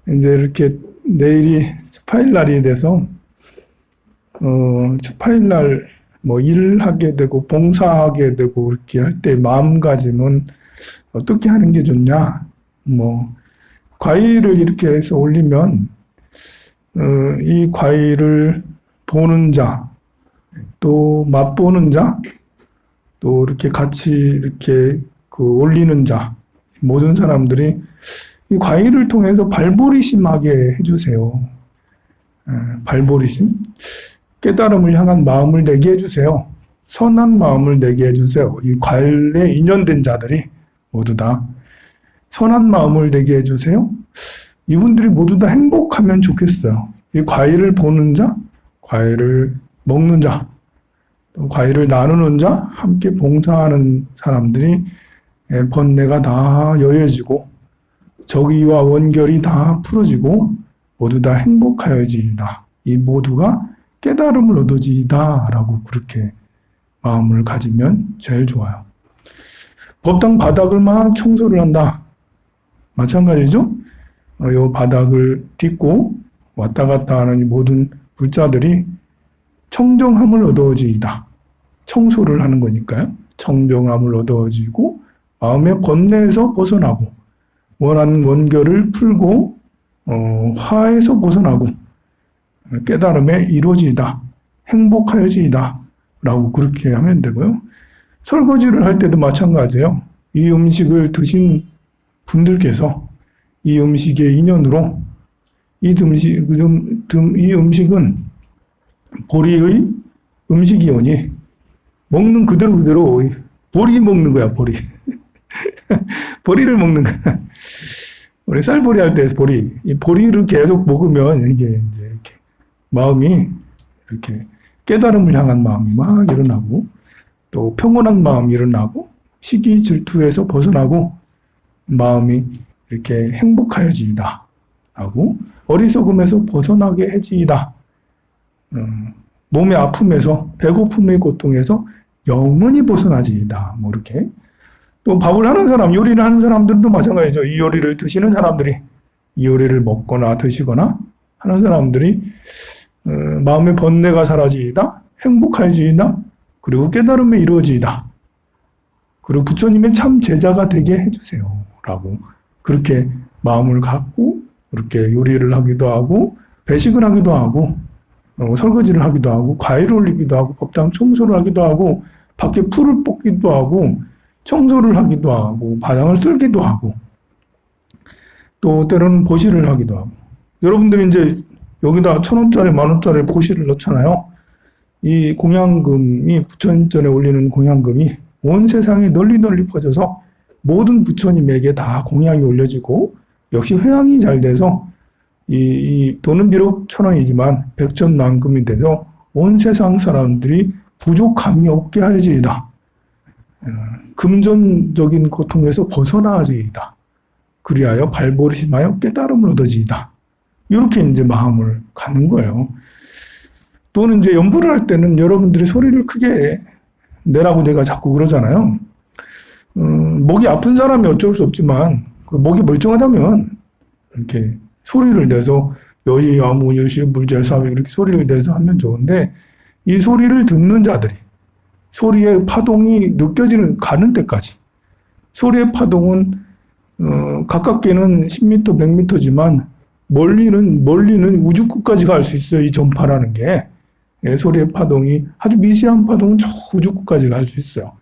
이제 이렇게 내일이 스파일 날이 돼서, 스파일 날 뭐 일하게 되고 봉사하게 되고 이렇게 할 때 마음가짐은 어떻게 하는 게 좋냐? 뭐, 과일을 이렇게 해서 올리면, 이 과일을 보는 자, 또 맛보는 자, 또 이렇게 같이 이렇게 올리는 자, 모든 사람들이 이 과일을 통해서 발보리심하게 해주세요. 발보리심. 깨달음을 향한 마음을 내게 해주세요. 선한 마음을 내게 해주세요. 이 과일에 인연된 자들이 모두 다 선한 마음을 내게 해주세요. 이분들이 모두 다 행복하면 좋겠어요. 이 과일을 보는 자, 과일을 먹는 자, 또 과일을 나누는 자, 함께 봉사하는 사람들이 번뇌가 다 여해지고 정의와 원결이 다 풀어지고 모두 다 행복하여지이다. 이 모두가 깨달음을 얻어지이다 라고 그렇게 마음을 가지면 제일 좋아요. 법당 바닥을 막 청소를 한다. 마찬가지죠? 이 바닥을 딛고 왔다 갔다 하는 이 모든 불자들이 청정함을 얻어지이다. 청소를 하는 거니까요. 청정함을 얻어지고 마음의 번뇌에서 벗어나고 원하는 원결을 풀고 화에서 벗어나고 깨달음에 이루어지이다. 행복하여지이다. 라고 그렇게 하면 되고요. 설거지를 할 때도 마찬가지예요. 이 음식을 드신 분들께서 이 음식의 인연으로 이 음식은 보리의 음식이오니 먹는 그대로 보리 먹는 거야, 보리. 보리를 먹는 거야. 우리 쌀보리 할 때 보리. 이 보리를 계속 먹으면 이게 이제 이렇게 마음이 이렇게 깨달음을 향한 마음이 막 일어나고 또 평온한 마음이 일어나고 시기 질투에서 벗어나고 마음이 이렇게 행복하여지이다 하고 어리석음에서 벗어나게 해지이다. 몸의 아픔에서 배고픔의 고통에서 영원히 벗어나지이다. 뭐 이렇게 또 밥을 하는 사람, 요리를 하는 사람들도 마찬가지죠. 이 요리를 드시는 사람들이 이 요리를 먹거나 드시거나 하는 사람들이 마음의 번뇌가 사라지이다. 행복해지이다. 그리고 깨달음에 이루어지이다. 그리고 부처님의 참 제자가 되게 해주세요. 라고 그렇게 마음을 갖고 그렇게 요리를 하기도 하고 배식을 하기도 하고 설거지를 하기도 하고 과일을 올리기도 하고 법당 청소를 하기도 하고 밖에 풀을 뽑기도 하고 청소를 하기도 하고 바닥을 쓸기도 하고 또 때로는 보시를 하기도 하고 여러분들이 이제 여기다 1,000원짜리 10,000원짜리 보시를 넣잖아요. 이 공양금이 부처님전에 올리는 공양금이 온 세상에 널리 퍼져서 모든 부처님에게 다 공양이 올려지고 역시 회양이 잘 돼서 이 돈은 비록 1,000원이지만 백전만금이 돼서 온 세상 사람들이 부족함이 없게 하여지이다. 금전적인 고통에서 벗어나지이다. 그리하여 발보리심하여 깨달음을 얻어지이다. 이렇게 이제 마음을 갖는 거예요. 또는 이제 연부를 할 때는 여러분들이 소리를 크게 내라고 내가 자꾸 그러잖아요. 목이 아픈 사람이 어쩔 수 없지만 목이 멀쩡하다면 이렇게 소리를 내서 여시 아무 여시 불제사회 이렇게 소리를 내서 하면 좋은데 이 소리를 듣는 자들이 소리의 파동이 느껴지는 가는 때까지 소리의 파동은 가깝게는 10m, 100m지만 멀리는 우주 끝까지 갈 수 있어요. 이 전파라는 게 소리의 파동이 아주 미세한 파동은 저 우주 끝까지 갈 수 있어요.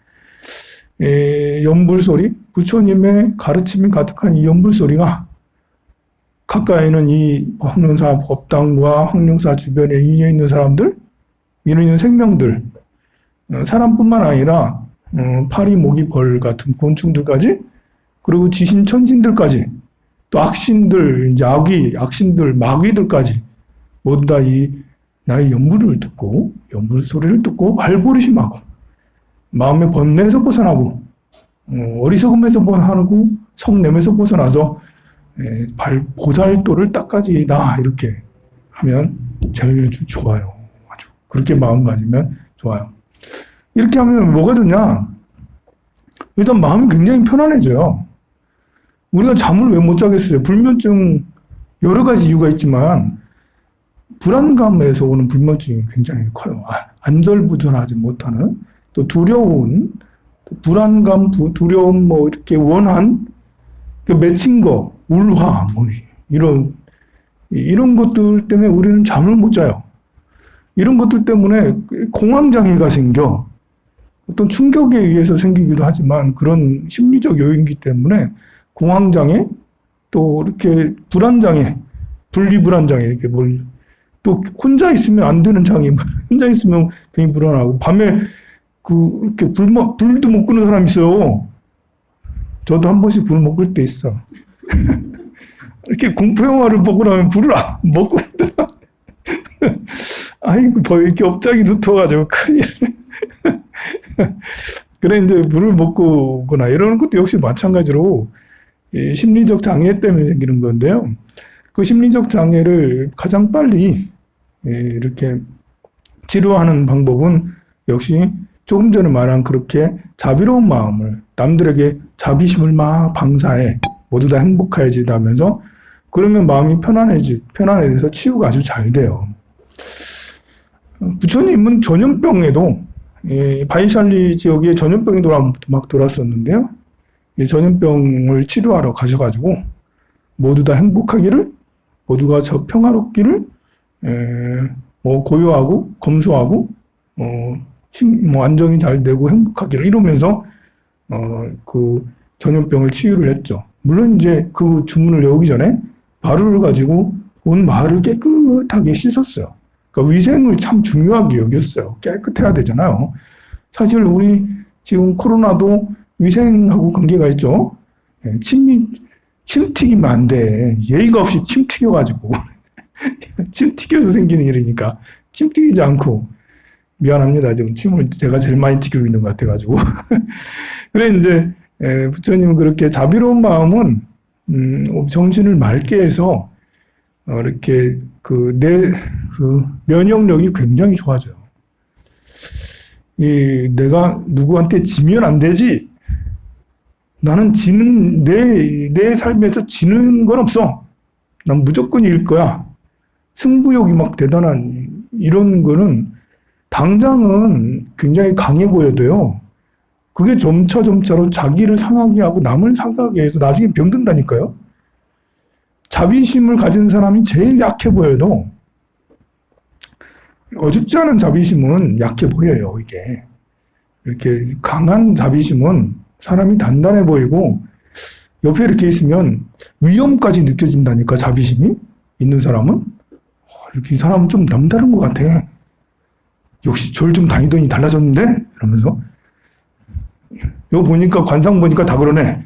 연불소리, 부처님의 가르침이 가득한 이 연불소리가 가까이는 이 황룡사 법당과 황룡사 주변에 인해 있는 사람들, 인해 있는 생명들, 사람뿐만 아니라 파리, 모기, 벌 같은 곤충들까지 그리고 지신 천신들까지 또 악신들, 이제 악신들, 마귀들까지 모두 다 나의 연불을 듣고 연불 소리를 듣고 발보리심하고 마음의 번뇌에서 벗어나고 어리석음에서 벗어나고 성냄에서 벗어나서 보살도를 닦아지이다 이렇게 하면 제일 좋아요. 아주 그렇게 마음 가지면 좋아요. 이렇게 하면 뭐가 좋냐? 일단 마음이 굉장히 편안해져요. 우리가 잠을 왜 못 자겠어요? 불면증 여러 가지 이유가 있지만 불안감에서 오는 불면증이 굉장히 커요. 안절부절하지 못하는 또 두려운 불안감, 두려움, 뭐 이렇게 원한 맺힌 거, 울화, 뭐 이런 것들 때문에 우리는 잠을 못 자요. 이런 것들 때문에 공황장애가 생겨. 어떤 충격에 의해서 생기기도 하지만 그런 심리적 요인이기 때문에 공황장애, 또 이렇게 불안장애, 분리불안장애, 이렇게 또 혼자 있으면 안 되는 장애, 혼자 있으면 괜히 불안하고, 밤에 이렇게 불도 못 끄는 사람 있어요. 저도 한 번씩 불 못 끌 때 있어. 이렇게 공포영화를 보고 나면 불을 못 끄더라. 아이고, 이렇게 업장이 붙어가지고 큰일. 그래, 이제 불을 못 끄거나 이러는 것도 역시 마찬가지로 심리적 장애 때문에 생기는 건데요. 그 심리적 장애를 가장 빨리 이렇게 치료하는 방법은 역시 조금 전에 말한 그렇게 자비로운 마음을, 남들에게 자비심을 막 방사해 모두 다 행복해야지 하면서, 그러면 마음이 편안해져서 치유가 아주 잘 돼요. 부처님은 전염병에도 바이샬리 지역에 전염병이 막 돌았었는데요. 이 전염병을 치료하러 가셔가지고 모두 다 행복하기를, 모두가 저 평화롭기를, 뭐 고요하고 검소하고 뭐 안정이 잘 되고 행복하기를 이러면서 그 전염병을 치유를 했죠. 물론 이제 그 주문을 외우기 전에 바루를 가지고 온 마을을 깨끗하게 씻었어요. 그러니까 위생을 참 중요하게 여겼어요. 깨끗해야 되잖아요. 사실 우리 지금 코로나도 위생하고 관계가 있죠. 침 튀기면 안 돼. 예의가 없이 침 튀겨가지고 침 튀겨서 생기는 일이니까 침 튀기지 않고, 미안합니다. 지금 침을 제가 제일 많이 튀기고 있는 것 같아가지고. 그래, 이제 부처님은 그렇게 자비로운 마음은 정신을 맑게 해서 이렇게 내 면역력이 굉장히 좋아져요. 내가 누구한테 지면 안 되지. 나는 내 삶에서 지는 건 없어. 난 무조건 이길 거야. 승부욕이 막 대단한 이런 거는 당장은 굉장히 강해 보여도요. 그게 점차로 자기를 상하게 하고 남을 상하게 해서 나중에 병든다니까요. 자비심을 가진 사람이 제일 약해 보여도 어줍지 않은 자비심은 약해 보여요. 이게 이렇게 강한 자비심은 사람이 단단해 보이고, 옆에 이렇게 있으면 위험까지 느껴진다니까. 자비심이 있는 사람은 이렇게 이 사람은 좀 남다른 것 같아. 역시 절 좀 다니더니 달라졌는데? 이러면서. 이거 보니까, 관상 보니까 다 그러네.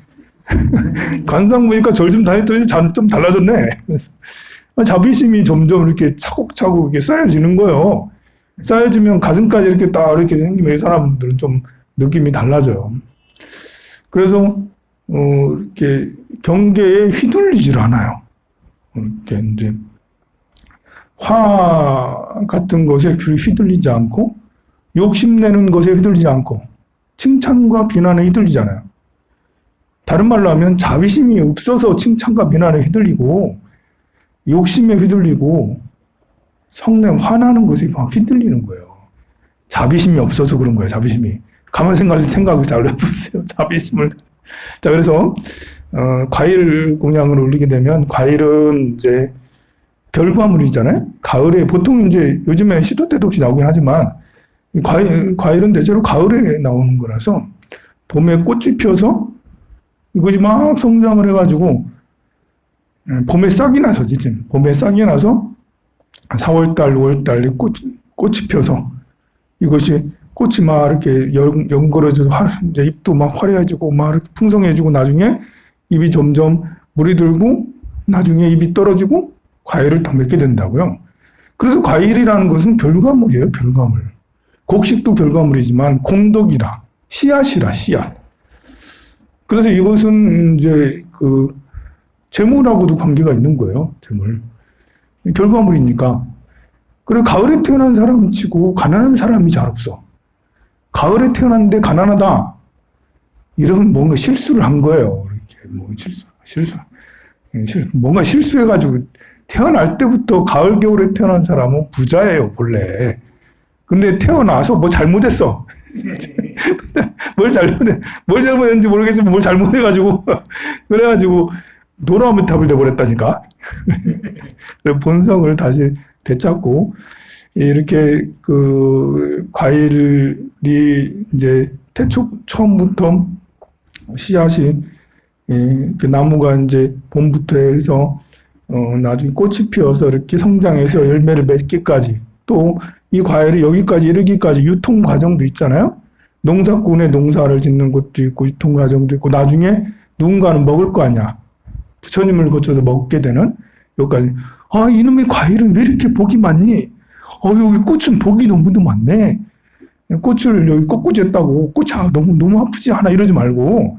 관상 보니까 절 좀 다녔더니 좀 달라졌네. 그래서 자비심이 점점 이렇게 차곡차곡 이렇게 쌓여지는 거예요. 쌓여지면 가슴까지 이렇게 딱 이렇게 생기면 이 사람들은 좀 느낌이 달라져요. 그래서, 이렇게 경계에 휘둘리질 않아요. 이렇게 이제 화 같은 것에 휘둘리지 않고, 욕심내는 것에 휘둘리지 않고, 칭찬과 비난에 휘둘리잖아요. 다른 말로 하면 자비심이 없어서 칭찬과 비난에 휘둘리고, 욕심에 휘둘리고, 화나는 것에 막 휘둘리는 거예요. 자비심이 없어서 그런 거예요. 자비심이. 가만 생각을 잘 해보세요. 자비심을. 자, 그래서 과일 공양을 올리게 되면, 과일은 이제 결과물이잖아요. 가을에 보통 이제 요즘에 시도 때도 없이 나오긴 하지만, 과일은 대체로 가을에 나오는 거라서 봄에 꽃이 피어서 이것이 막 성장을 해가지고 봄에 싹이 나서, 지금 봄에 싹이 나서 4월달, 5월달 꽃이 피어서 이것이 꽃이 막 이렇게 연걸어져서 이제 잎도 막 화려해지고 막 이렇게 풍성해지고, 나중에 잎이 점점 물이 들고 나중에 잎이 떨어지고 과일을 다 맺게 된다고요. 그래서 과일이라는 것은 결과물이에요. 결과물. 곡식도 결과물이지만 공덕이라, 씨앗이라, 씨앗. 그래서 이것은 이제 재물하고도 관계가 있는 거예요. 재물. 결과물이니까. 그리고 가을에 태어난 사람 치고 가난한 사람이 잘 없어. 가을에 태어났는데 가난하다. 이러면 뭔가 실수를 한 거예요. 이렇게 뭐 실수. 뭔가 실수해가지고 태어날 때부터 가을, 겨울에 태어난 사람은 부자예요, 본래. 근데 태어나서 뭐 잘못했어. 뭘 잘못했는지 모르겠지만 뭘 잘못해가지고, 그래가지고 노라우면 답을 돼버렸다니까. 본성을 다시 되찾고, 이렇게 그 과일이 이제 처음부터 씨앗이 그 나무가 이제 봄부터 해서 나중에 꽃이 피어서 이렇게 성장해서 열매를 맺기까지 또 이 과일이 여기까지 이르기까지 유통 과정도 있잖아요. 농사꾼에 농사를 짓는 것도 있고 유통 과정도 있고 나중에 누군가는 먹을 거 아니야. 부처님을 거쳐서 먹게 되는 여기까지. 아, 이놈의 과일은 왜 이렇게 복이 많니? 여기 꽃은 복이 너무 많네. 꽃을 여기 꺾어졌다고 꽃이 너무 아프지 않아 이러지 말고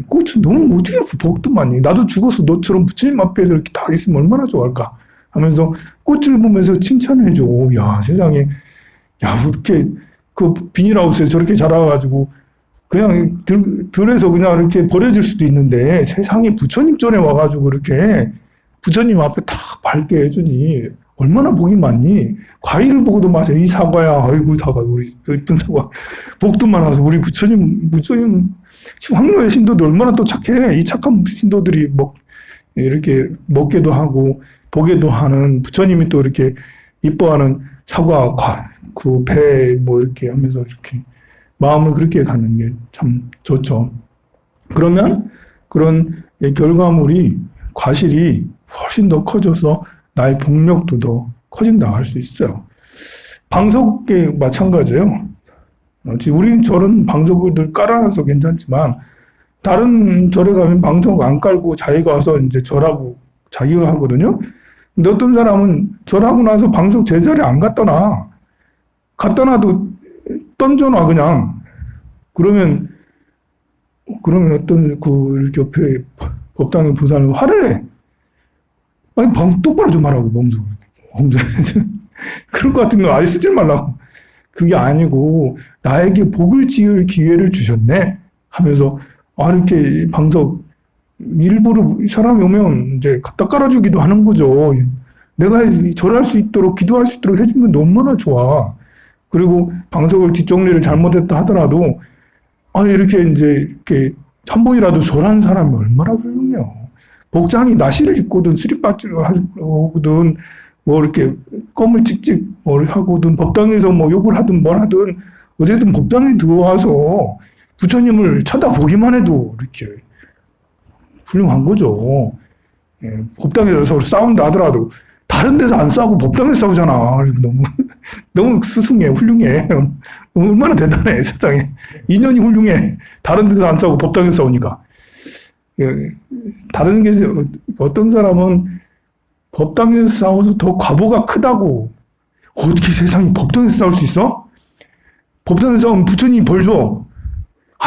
꽃은 너무 어떻게 이렇게 복도 많니? 나도 죽어서 너처럼 부처님 앞에서 이렇게 다 있으면 얼마나 좋아할까? 하면서 꽃을 보면서 칭찬을 해줘. 야, 세상에. 야, 이렇게 그 비닐하우스에 저렇게 자라가지고 그냥 들에서 그냥 이렇게 버려질 수도 있는데 세상에 부처님 전에 와가지고 이렇게 부처님 앞에 탁 밝게 해주니 얼마나 복이 많니? 과일을 보고도 맞아. 이 사과야. 아이고, 사과. 우리 예쁜 사과. 복도 많아서 우리 부처님, 지금 황로의 신도들 얼마나 또 착해. 이 착한 신도들이 이렇게 먹게도 하고, 보게도 하는 부처님이 또 이렇게 이뻐하는 사과, 그 배, 이렇게 하면서 이렇게 마음을 그렇게 갖는 게 참 좋죠. 그러면 그런 결과물이, 과실이 훨씬 더 커져서 나의 복력도 더 커진다 할 수 있어요. 방석에 마찬가지예요. 우리 절은 방석을 깔아놔서 괜찮지만 다른 절에 가면 방석 안 깔고 자기가 와서 이제 절하고 자기가 하거든요. 근데 어떤 사람은 절하고 나서 방석 제자리에 안 갖다 놔. 갖다 놔도 던져놔 그냥. 그러면 어떤 그 옆에 법당의 부사는 화를 내. 아니, 똑바로 좀 하라고, 몸소. 그런 것 같은 거 아예 쓰지 말라고. 그게 아니고, 나에게 복을 지을 기회를 주셨네? 하면서, 이렇게 방석, 일부러 사람이 오면 이제 갖다 깔아주기도 하는 거죠. 내가 절할 수 있도록, 기도할 수 있도록 해주면 너무나 좋아. 그리고 방석을 뒷정리를 잘못했다 하더라도, 이렇게 한 번이라도 절한 사람이 얼마나 훌륭해요. 복장이 나시를 입고든 쓰리바지를 하고든 이렇게 껌을 찍찍 하고든 법당에서 욕을 하든 뭘 하든 어쨌든 법당에 들어와서 부처님을 쳐다보기만 해도 이렇게 훌륭한 거죠. 법당에서 서로 싸운다 하더라도 다른 데서 안 싸우고 법당에서 싸우잖아. 너무 스승해, 훌륭해. 얼마나 대단해, 세상에. 인연이 훌륭해. 다른 데서 안 싸우고 법당에서 싸우니까. 다른 게 어떤 사람은 법당에서 싸워서 더 과보가 크다고. 어떻게 세상에 법당에서 싸울 수 있어? 법당에서 싸우면 부처님이 벌 줘.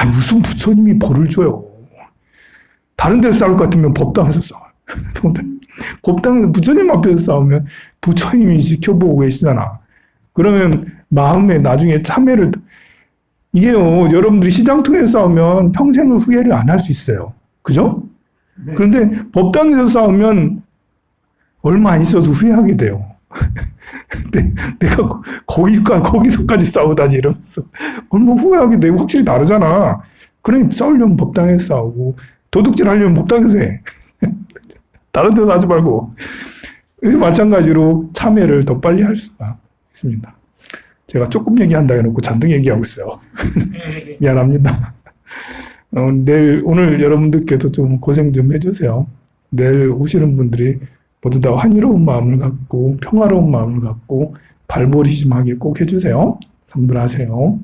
무슨 부처님이 벌을 줘요. 다른 데서 싸울 것 같으면 법당에서 싸워요. 법당에서 부처님 앞에서 싸우면 부처님이 지켜보고 계시잖아. 그러면 마음에 나중에 참회를, 이게요, 여러분들이 시장 통해서 싸우면 평생을 후회를 안 할 수 있어요. 그죠? 네. 그런데 법당에서 싸우면 얼마 안 있어도 후회하게 돼요. 내가 거기서까지 싸우다니 이러면서 얼마 후회하게 되고 확실히 다르잖아. 그러니 싸우려면 법당에서 싸우고 도둑질 하려면 법당에서 해. 다른 데서 하지 말고. 마찬가지로 참회를 더 빨리 할 수가 있습니다. 제가 조금 얘기한다 해놓고 잔뜩 얘기하고 있어요. 미안합니다. 오늘 여러분들께도 좀 고생 좀 해주세요. 내일 오시는 분들이 모두 다 환희로운 마음을 갖고 평화로운 마음을 갖고 발버리심하게 꼭 해주세요. 성불하세요.